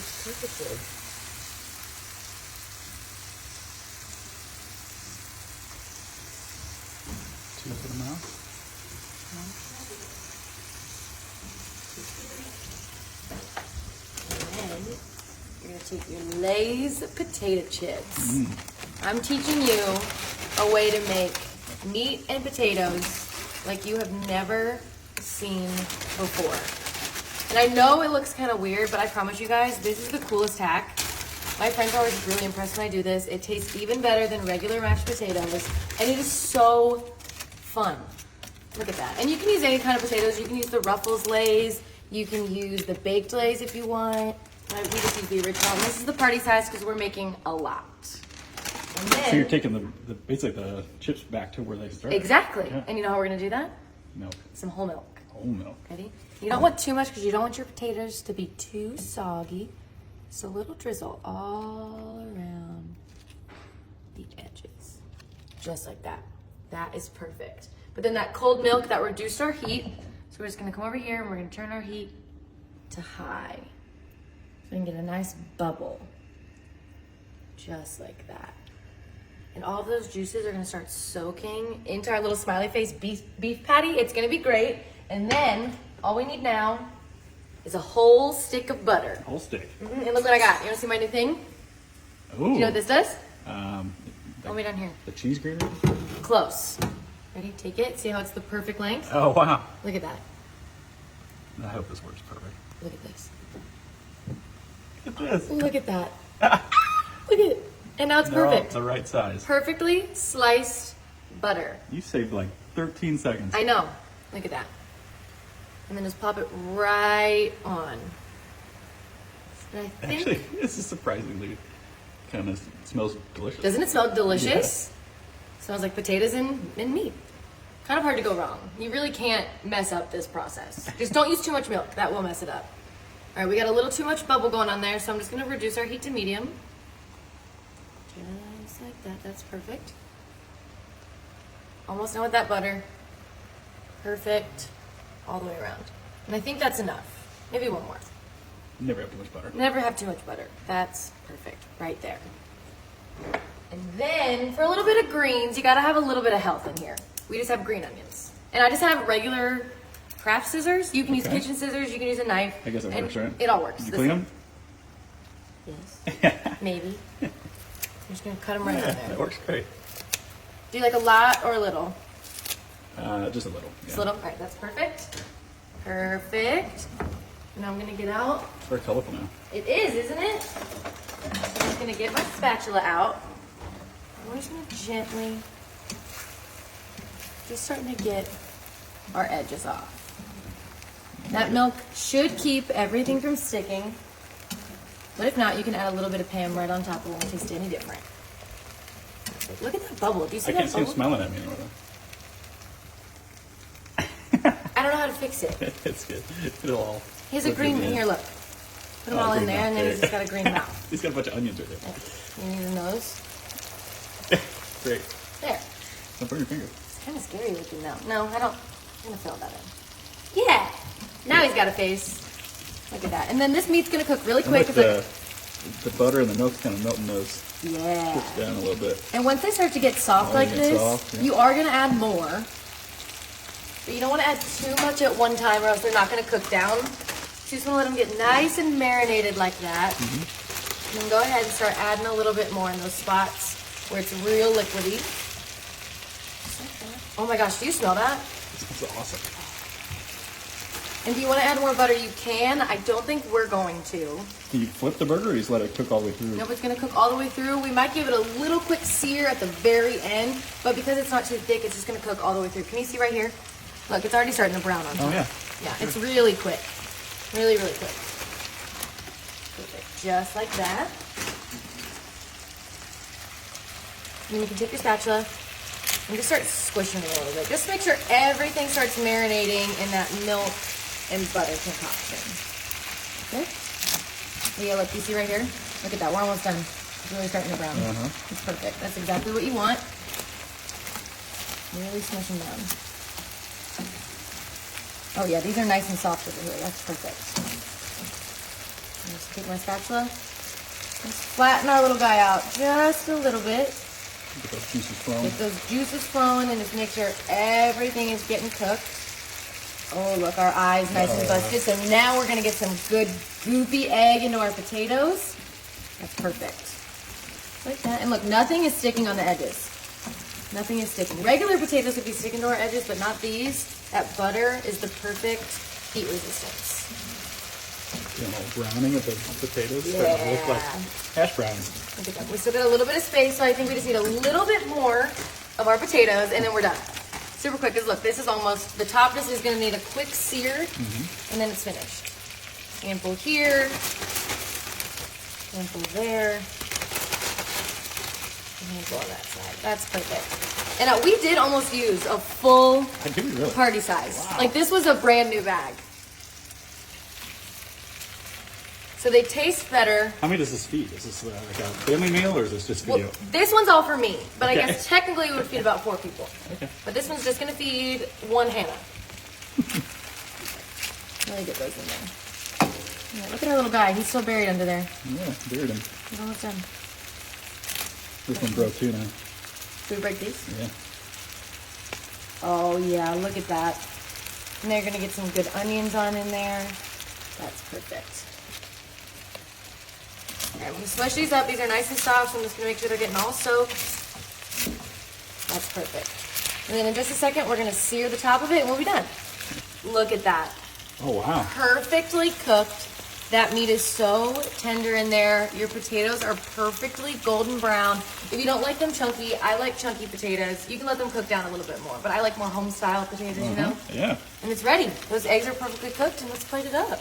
Perfect. Two for the mouth. And then you're gonna take your Lay's potato chips. I'm teaching you a way to make meat and potatoes like you have never seen before. And I know it looks kind of weird, but I promise you guys, this is the coolest hack. My friends are always really impressed when I do this. It tastes even better than regular mashed potatoes, and it is so fun. Look at that. And you can use any kind of potatoes. You can use the Ruffles Lay's. You can use the baked Lay's if you want. We just use the original. And this is the party size because we're making a lot. And then, So you're taking the basically the chips back to where they started. exactly. Yeah. And you know how we're gonna do that? Milk. Some whole milk. Whole milk. Ready? You don't want too much because you don't want your potatoes to be too soggy. So a little drizzle all around the edges. Just like that. That is perfect. But then that cold milk, that reduced our heat. So we're just gonna come over here and we're gonna turn our heat to high. So we can get a nice bubble. Just like that. And all of those juices are gonna start soaking into our little smiley face beef patty. It's gonna be great. And then all we need now is a whole stick of butter. Whole stick. And look what I got. You wanna see my new thing? Ooh. You know what this does? The, Hold me down here. the cheese grater. Close. Ready? Take it. See how it's the perfect length? Oh wow. Look at that. I hope this works perfect. Look at this. Look at this. Look at that. Look at it. And now it's They're all perfect. the right size. Perfectly sliced butter. You saved like 13 seconds. I know. Look at that. And then just pop it right on. And I think, Actually, this is surprisingly kind of smells delicious. doesn't it smell delicious? Smells like potatoes and meat. Kind of hard to go wrong. You really can't mess up this process. Just don't use too much milk. That will mess it up. All right, we got a little too much bubble going on there, so I'm just gonna reduce our heat to medium. Just like that. That's perfect. Almost done with that butter. Perfect. All the way around. And I think that's enough. Maybe one more. Never have too much butter. Never have too much butter. That's perfect. Right there. And then, for a little bit of greens, you gotta have a little bit of health in here. We just have green onions. And I just have regular craft scissors. You can use Okay. kitchen scissors, you can use a knife. I guess it and works, right? It all works. Did you The clean same. them? Yes. Maybe. I'm just gonna cut them right Yeah, on that there. works great. Do you like a lot or a little? Just a little. Just a little? All right, that's perfect. Perfect. Now I'm gonna get out. It's very colorful now. It is, isn't it? So I'm just gonna get my spatula out. We're just gonna gently, just starting to get our edges off. That milk should keep everything from sticking, but if not, you can add a little bit of Pam right on top. It won't taste any different. Look at that bubble. Do you see I that can't see him bubble? smelling at me anymore though. I don't know how to fix it. It's good. It'll all. Here's a look green, good. here, look. Put them Oh, all in green there, mouth. and then he's just got a green mouth. He's got a bunch of onions right there. You need a nose. Great. There. Don't burn your finger. It's kind of scary looking now. No, I don't. I'm gonna fill that in. Yeah. Now he's got a face. Look at that. And then this meat's gonna cook really And like quick. the butter and the milk's kind of melting those Yeah. chips down a little bit. And once they start to get soft Oh, like they get this, soft, yeah. you are gonna add more. But you don't want to add too much at one time, or else they're not gonna cook down. So you just want to let them get nice and marinated like that. And then go ahead and start adding a little bit more in those spots where it's real liquidy. Just like that. Oh my gosh, do you smell that? This is awesome. And if you want to add more butter, you can. I don't think we're going to. Do you flip the burger or you just let it cook all the way through? Nope, it's going to cook all the way through. We might give it a little quick sear at the very end, but because it's not too thick, it's just going to cook all the way through. Can you see right here? Look, it's already starting to brown on top. Oh, yeah. Yeah, it's really quick. Really, really quick. Perfect. Just like that. And you can take your spatula and just start squishing it a little bit. Just make sure everything starts marinating in that milk and butter concoction. Okay? Yeah, look, you see right here? Look at that, we're almost done. It's really starting to brown. It's perfect. That's exactly what you want. Really smush them down. Oh yeah, these are nice and soft over here. That's perfect. Just take my spatula. Just flatten our little guy out just a little bit. Get those juices flowing. Get those juices flowing and just make sure everything is getting cooked. Oh, look, our eye's nice and busted. So now we're going to get some good goopy egg into our potatoes. That's perfect. Like that. And look, nothing is sticking on the edges. Nothing is sticking. Regular potatoes would be sticking to our edges, but not these. That butter is the perfect heat resistance. Doing a little browning of the potatoes. Yeah. Starting to look like hash browns. Look at that. We still got a little bit of space, so I think we just need a little bit more of our potatoes, and then we're done. Super quick, because look, this is almost, the top just is going to need a quick sear, and then it's finished. Handful here, handful there, and handful on that side. That's perfect. And we did almost use a full I do really. party size. Wow. Like, this was a brand new bag. So they taste better. How many does this feed? Is this like a family meal or is this just video? Well, this one's all for me, but Okay. I guess technically it would feed about 4 people. Okay. But this one's just going to feed one Hannah. Really get those in there. Yeah, look at our little guy. He's still buried under there. Yeah, buried them. He's almost done. This one broke too now. Should we break these? Yeah. Oh, yeah, look at that. And they're going to get some good onions on in there. That's perfect. All right, I'm going to smush these up. These are nice and soft, so I'm just going to make sure they're getting all soaked. That's perfect. And then in just a second, we're going to sear the top of it, and we'll be done. Look at that. Oh, wow. Perfectly cooked. That meat is so tender in there. Your potatoes are perfectly golden brown. If you don't like them chunky, I like chunky potatoes. You can let them cook down a little bit more, but I like more home-style potatoes, you know? Yeah. And it's ready. Those eggs are perfectly cooked, and let's plate it up.